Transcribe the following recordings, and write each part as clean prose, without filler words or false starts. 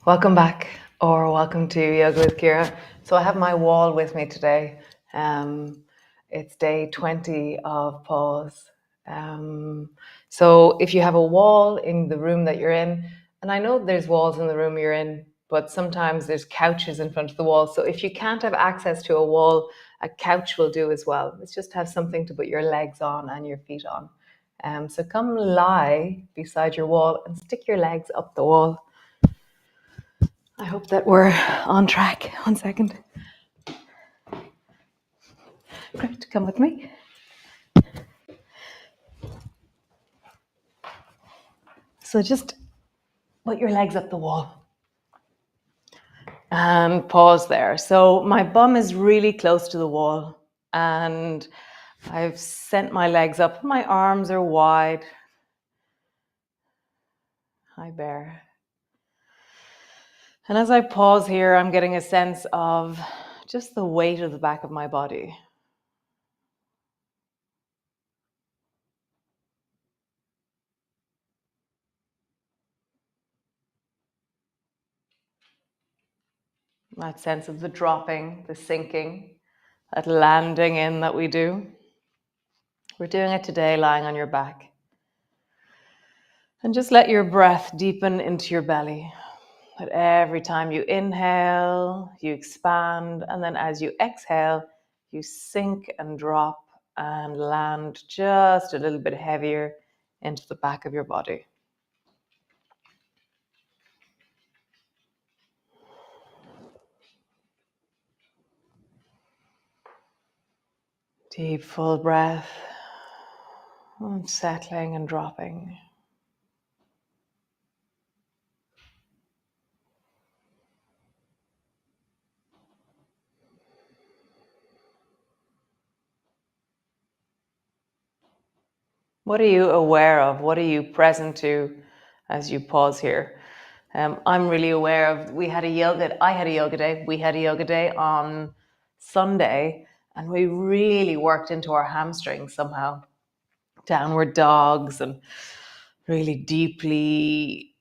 Welcome back, or welcome to Yoga with Ciara. So I have my wall with me today. It's day 20 of pause. So if you have a wall in the room that you're in, and I know there's walls in the room you're in, but sometimes there's couches in front of the wall. So if you can't have access to a wall, a couch will do as well. It's just to have something to put your legs on and your feet on. So come lie beside your wall and stick your legs up the wall. I hope that we're on track. 1 second. Great, come with me. So just put your legs up the wall and pause there. So my bum is really close to the wall and I've sent my legs up. My arms are wide. Hi, bear. And as I pause here, I'm getting a sense of just the weight of the back of my body. That sense of the dropping, the sinking, that landing in that we do. We're doing it today lying on your back. And just let your breath deepen into your belly. That every time you inhale, you expand, and then as you exhale, you sink and drop and land just a little bit heavier into the back of your body. Deep, full breath, and settling and dropping. What are you aware of? What are you present to as you pause here? I'm really aware of, I had a yoga day on Sunday, and we really worked into our hamstrings somehow. Downward dogs and really deeply,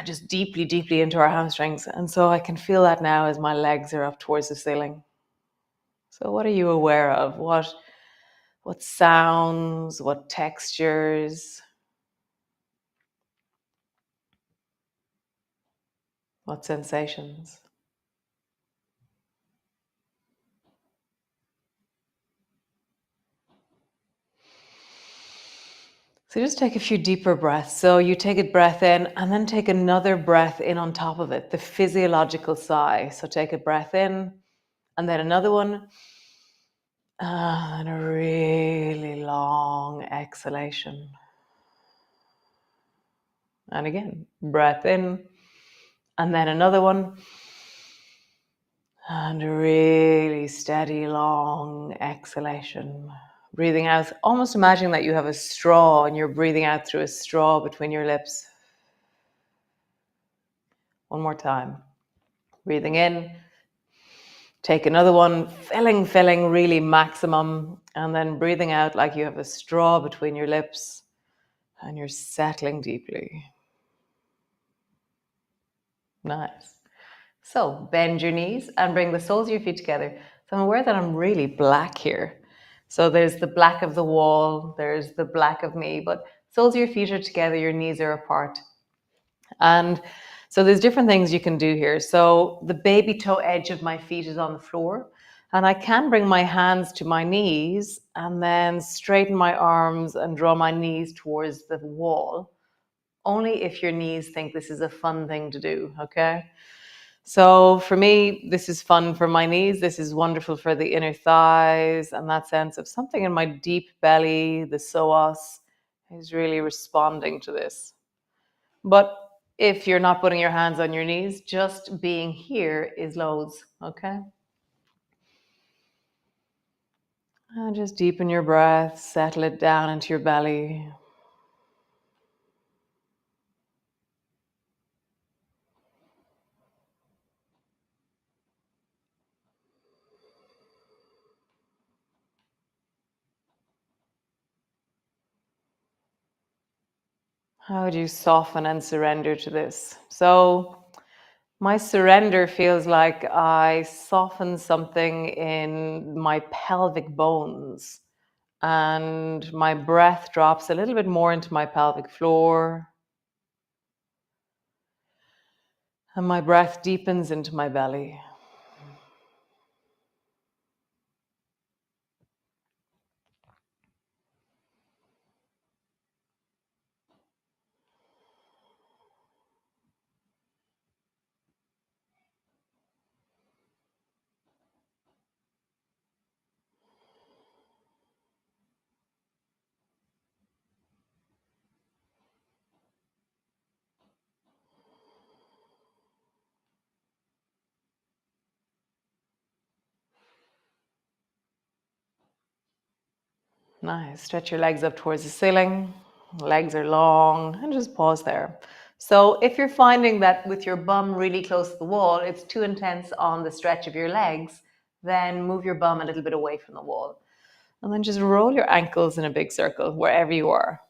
just deeply, deeply into our hamstrings. And so I can feel that now as my legs are up towards the ceiling. So what are you aware of? What sounds, what textures, what sensations? So just take a few deeper breaths. So you take a breath in and then take another breath in on top of it, the physiological sigh. So take a breath in and then another one. And a really long exhalation. And again, breath in and then another one. And a really steady, long exhalation. Breathing out, almost imagine that you have a straw and you're breathing out through a straw between your lips. One more time. Breathing in. Take another one, filling, really maximum. And then breathing out like you have a straw between your lips and you're settling deeply. Nice. So bend your knees and bring the soles of your feet together. So I'm aware that I'm really black here. So there's the black of the wall, there's the black of me, but soles of your feet are together, your knees are apart. And so there's different things you can do here. So the baby toe edge of my feet is on the floor, and I can bring my hands to my knees and then straighten my arms and draw my knees towards the wall. Only if your knees think this is a fun thing to do, okay? So for me, this is fun for my knees. This is wonderful for the inner thighs and that sense of something in my deep belly, the psoas, is really responding to this. But if you're not putting your hands on your knees, just being here is loads, okay? And just deepen your breath, settle it down into your belly. How do you soften and surrender to this? So My surrender feels like I soften something in my pelvic bones, and my breath drops a little bit more into my pelvic floor, and my breath deepens into my belly. Nice. Stretch your legs up towards the ceiling. Legs are long, and just pause there. So, if you're finding that with your bum really close to the wall, it's too intense on the stretch of your legs, then move your bum a little bit away from the wall. And then just roll your ankles in a big circle wherever you are.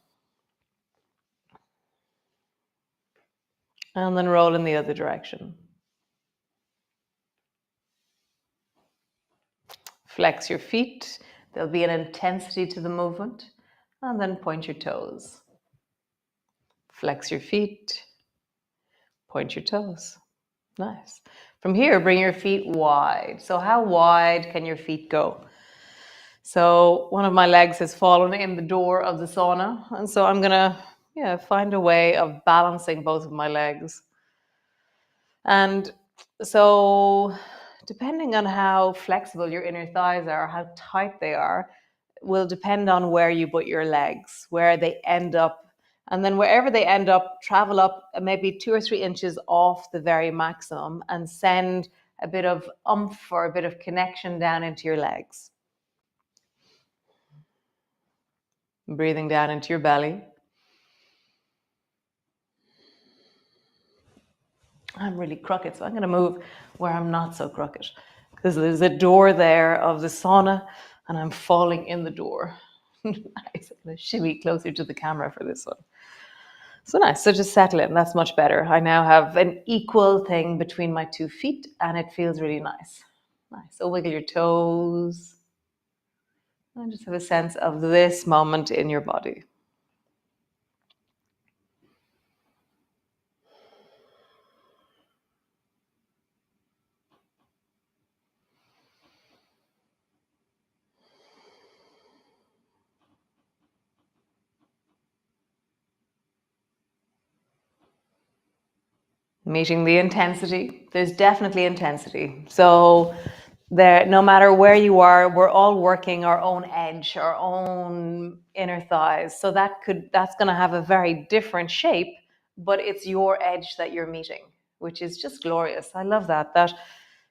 And then roll in the other direction. Flex your feet. There'll be an intensity to the movement. And then point your toes. Flex your feet. Point your toes. Nice. From here, bring your feet wide. So how wide can your feet go? So one of my legs has fallen in the door of the sauna. And so I'm going to find a way of balancing both of my legs. And so depending on how flexible your inner thighs are, how tight they are, will depend on where you put your legs, where they end up. And then wherever they end up, travel up maybe 2 or 3 inches off the very maximum and send a bit of oomph or a bit of connection down into your legs. Breathing down into your belly. I'm really crooked, so I'm going to move where I'm not so crooked, because there's a door there of the sauna and I'm falling in the door. Nice. I'm going to shimmy closer to the camera for this one. So nice. So just settle in. That's much better. I now have an equal thing between my 2 feet and it feels really nice. Nice. So wiggle your toes and just have a sense of this moment in your body. Meeting the intensity. There's definitely intensity. So there, no matter where you are, we're all working our own edge, our own inner thighs. So that's going to have a very different shape, but it's your edge that you're meeting, which is just glorious. I love that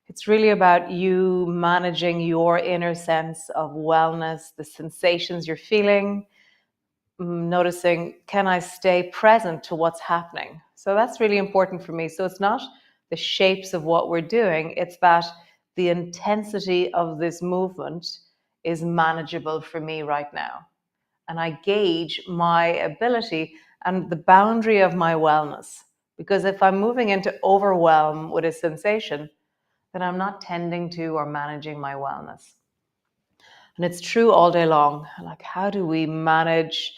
it's really about you managing your inner sense of wellness, the sensations you're feeling, noticing, can I stay present to what's happening? So that's really important for me. So it's not the shapes of what we're doing, it's that the intensity of this movement is manageable for me right now. And I gauge my ability and the boundary of my wellness. Because if I'm moving into overwhelm with a sensation, then I'm not tending to or managing my wellness. And it's true all day long. Like, how do we manage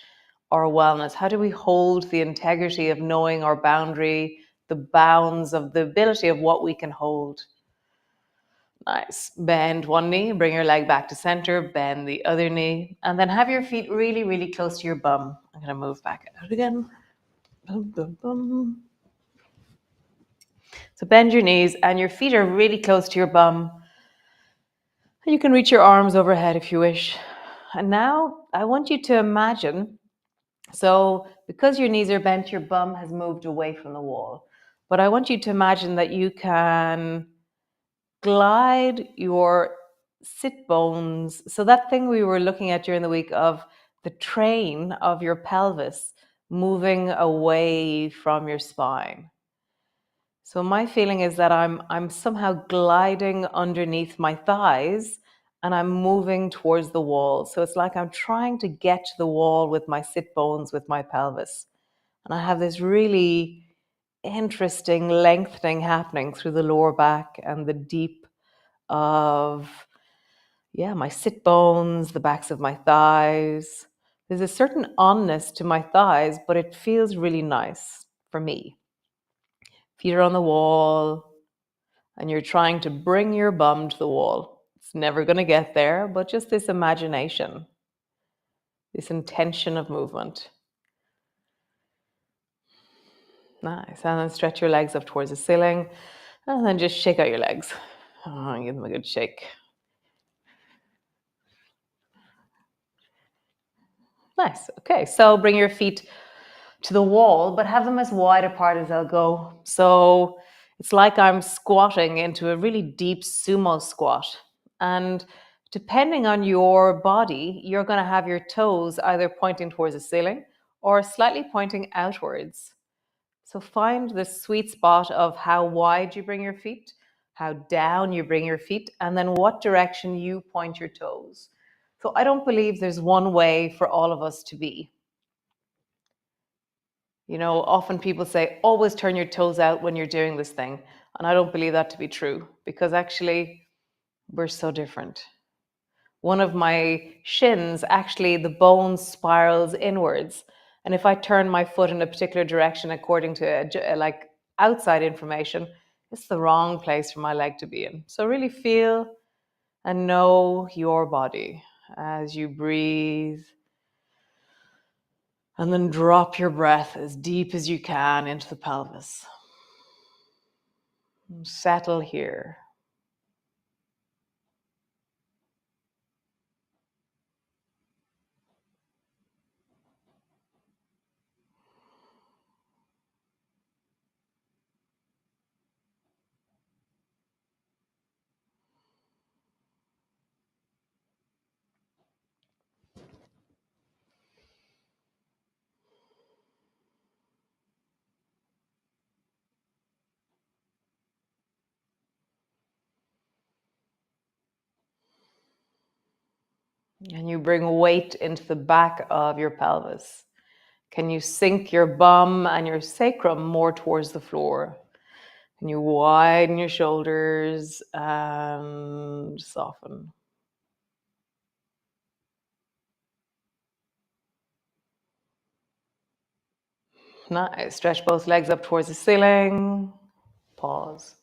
our wellness? How do we hold the integrity of knowing our boundary, the bounds of the ability of what we can hold? Nice. Bend one knee, bring your leg back to center, bend the other knee, and then have your feet really, really close to your bum. I'm going to move back out again. Boom, boom, boom. So bend your knees, and your feet are really close to your bum. You can reach your arms overhead if you wish. And now I want you to imagine, so because your knees are bent, your bum has moved away from the wall. But I want you to imagine that you can glide your sit bones. So that thing we were looking at during the week of the train of your pelvis moving away from your spine. So my feeling is that I'm somehow gliding underneath my thighs and I'm moving towards the wall. So it's like I'm trying to get to the wall with my sit bones, with my pelvis. And I have this really interesting lengthening happening through the lower back and the deep of, yeah, my sit bones, the backs of my thighs. There's a certain onness to my thighs, but it feels really nice for me. Feet are on the wall, and you're trying to bring your bum to the wall. It's never going to get there, but just this imagination, this intention of movement. Nice. And then stretch your legs up towards the ceiling, and then just shake out your legs. Oh, give them a good shake. Nice. Okay, so bring your feet to the wall, but have them as wide apart as they'll go. So it's like I'm squatting into a really deep sumo squat. And depending on your body, you're going to have your toes either pointing towards the ceiling or slightly pointing outwards. So find the sweet spot of how wide you bring your feet, how down you bring your feet, and then what direction you point your toes. So I don't believe there's one way for all of us to be. You know, often people say, always turn your toes out when you're doing this thing. And I don't believe that to be true because actually we're so different. One of my shins, actually, the bone spirals inwards. And if I turn my foot in a particular direction according to like outside information, it's the wrong place for my leg to be in. So really feel and know your body as you breathe. And then drop your breath as deep as you can into the pelvis. Settle here. And you bring weight into the back of your pelvis. Can you sink your bum and your sacrum more towards the floor? Can you widen your shoulders and soften? Nice. Stretch both legs up towards the ceiling. Pause.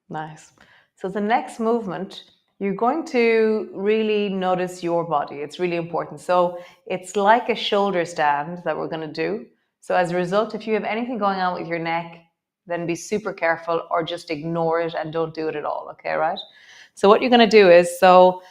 Nice. So the next movement, you're going to really notice your body. It's really important. So it's like a shoulder stand that we're going to do. So as a result, if you have anything going on with your neck, then be super careful or just ignore it and don't do it at all. Okay, right? So what you're going to do is, so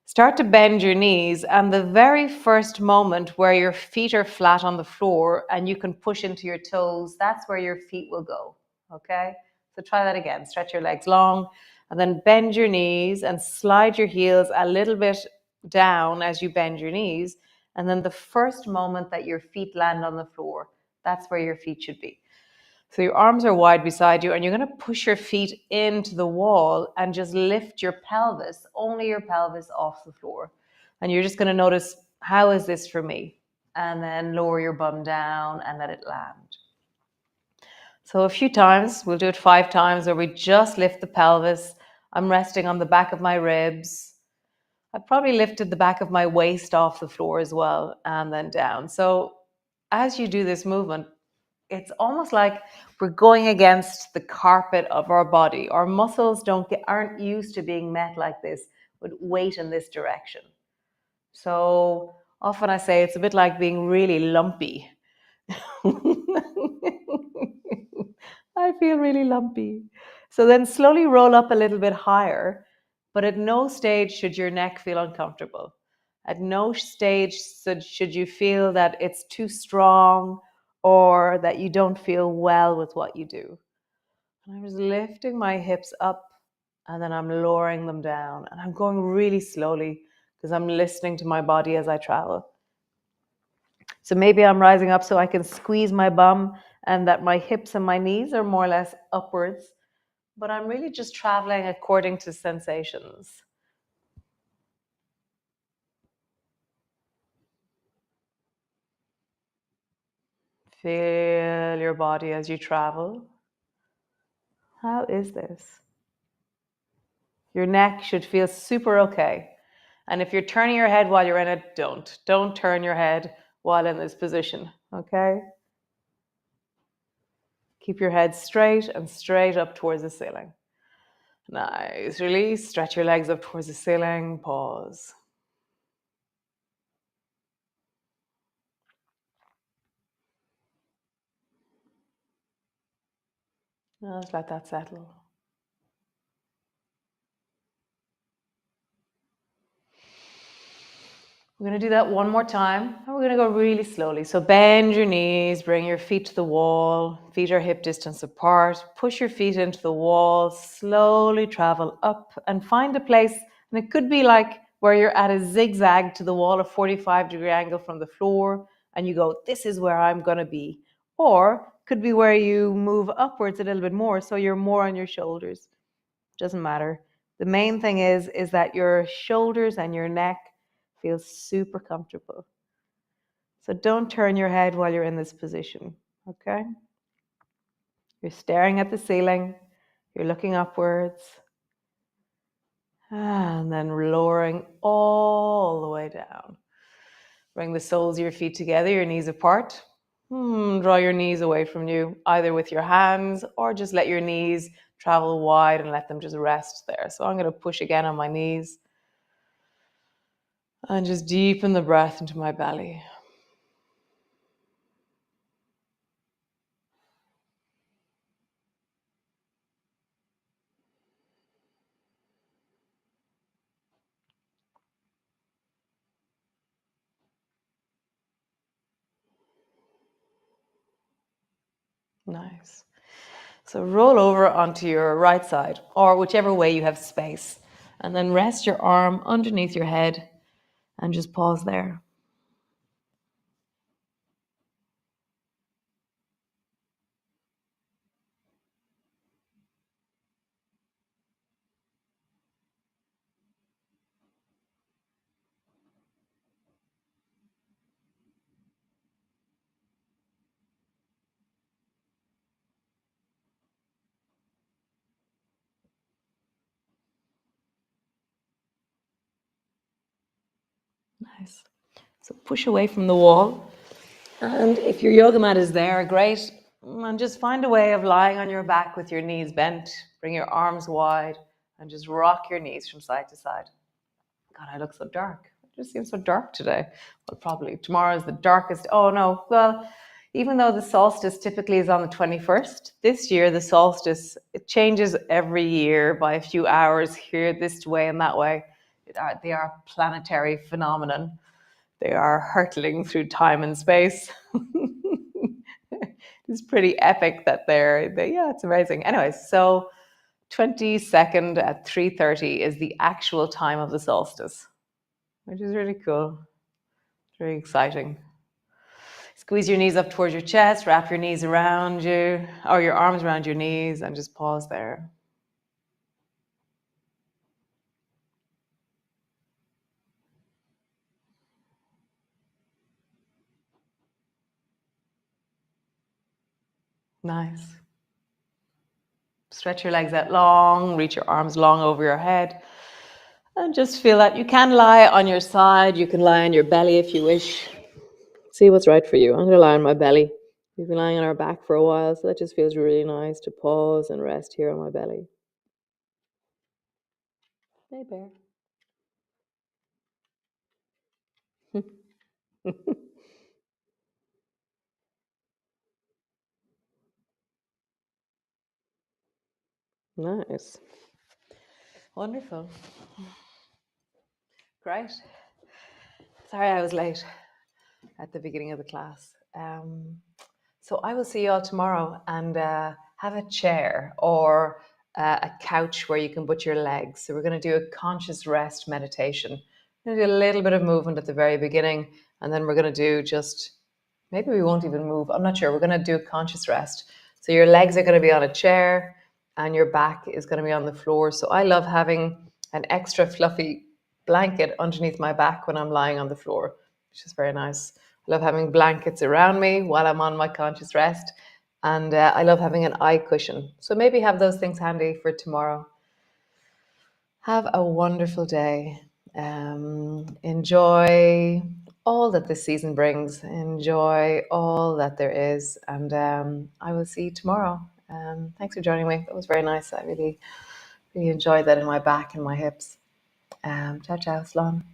start to bend your knees, and the very first moment where your feet are flat on the floor and you can push into your toes, that's where your feet will go. Okay? So try that again. Stretch your legs long and then bend your knees and slide your heels a little bit down as you bend your knees. And then the first moment that your feet land on the floor, that's where your feet should be. So your arms are wide beside you, and you're going to push your feet into the wall and just lift your pelvis, only your pelvis, off the floor. And you're just going to notice, how is this for me? And then lower your bum down and let it land. So a few times, we'll do it 5 times, where we just lift the pelvis. I'm resting on the back of my ribs. I probably lifted the back of my waist off the floor as well, and then down. So as you do this movement, it's almost like we're going against the carpet of our body. Our muscles aren't used to being met like this with weight in this direction. So often I say it's a bit like being really lumpy. I feel really lumpy. So then slowly roll up a little bit higher, but at no stage should your neck feel uncomfortable. At no stage should you feel that it's too strong or that you don't feel well with what you do. And I'm just lifting my hips up, and then I'm lowering them down, and I'm going really slowly because I'm listening to my body as I travel. So maybe I'm rising up so I can squeeze my bum and that my hips and my knees are more or less upwards. but I'm really just traveling according to sensations. Feel your body as you travel. How is this? Your neck should feel super okay. And if you're turning your head while you're in it, don't. Don't turn your head while in this position, okay? Keep your head straight and straight up towards the ceiling. Nice. Release. Stretch your legs up towards the ceiling. Pause. Now just let that settle. We're going to do that one more time, and we're going to go really slowly. So bend your knees, bring your feet to the wall. Feet are hip distance apart. Push your feet into the wall. Slowly travel up and find a place. And it could be like where you're at a zigzag to the wall, a 45-degree angle from the floor, and you go, this is where I'm going to be. Or could be where you move upwards a little bit more, so you're more on your shoulders. Doesn't matter. The main thing is that your shoulders and your neck feel super comfortable. So don't turn your head while you're in this position, okay? You're staring at the ceiling, you're looking upwards, and then lowering all the way down. Bring the soles of your feet together, your knees apart. Draw your knees away from you, either with your hands or just let your knees travel wide and let them just rest there. So I'm going to push again on my knees and just deepen the breath into my belly. Nice. So roll over onto your right side or whichever way you have space, and then rest your arm underneath your head and just pause there. Nice. So push away from the wall. And if your yoga mat is there, great. And just find a way of lying on your back with your knees bent. Bring your arms wide and just rock your knees from side to side. God, I look so dark. It just seems so dark today. Well, probably tomorrow is the darkest. Oh no. Well, even though the solstice typically is on the 21st, this year the solstice, it changes every year by a few hours here, this way and that way. They are a planetary phenomenon. They are hurtling through time and space. It's pretty epic that yeah, it's amazing. Anyways, so 22nd at 3:30 is the actual time of the solstice, which is really cool. Very exciting. Squeeze your knees up towards your chest, wrap your knees around you, or your arms around your knees, and just pause there. Nice. Stretch your legs out long, reach your arms long over your head, and just feel that you can lie on your side, you can lie on your belly if you wish. See what's right for you. I'm going to lie on my belly. We've been lying on our back for a while, so that just feels really nice to pause and rest here on my belly. Hey, bear. Nice. Wonderful. Great. Sorry I was late at the beginning of the class. So I will see you all tomorrow, and have a chair or a couch where you can put your legs. So we're going to do a conscious rest meditation. We're going to do a little bit of movement at the very beginning, and then we're going to do just, maybe we won't even move. I'm not sure. We're going to do a conscious rest. So your legs are going to be on a chair, and your back is going to be on the floor. So I love having an extra fluffy blanket underneath my back when I'm lying on the floor, which is very nice. I love having blankets around me while I'm on my conscious rest. And I love having an eye cushion. So maybe have those things handy for tomorrow. Have a wonderful day. Enjoy all that this season brings. Enjoy all that there is. And I will see you tomorrow. Thanks for joining me. That was very nice. I really, really enjoyed that in my back and my hips. Ciao, ciao, Slán.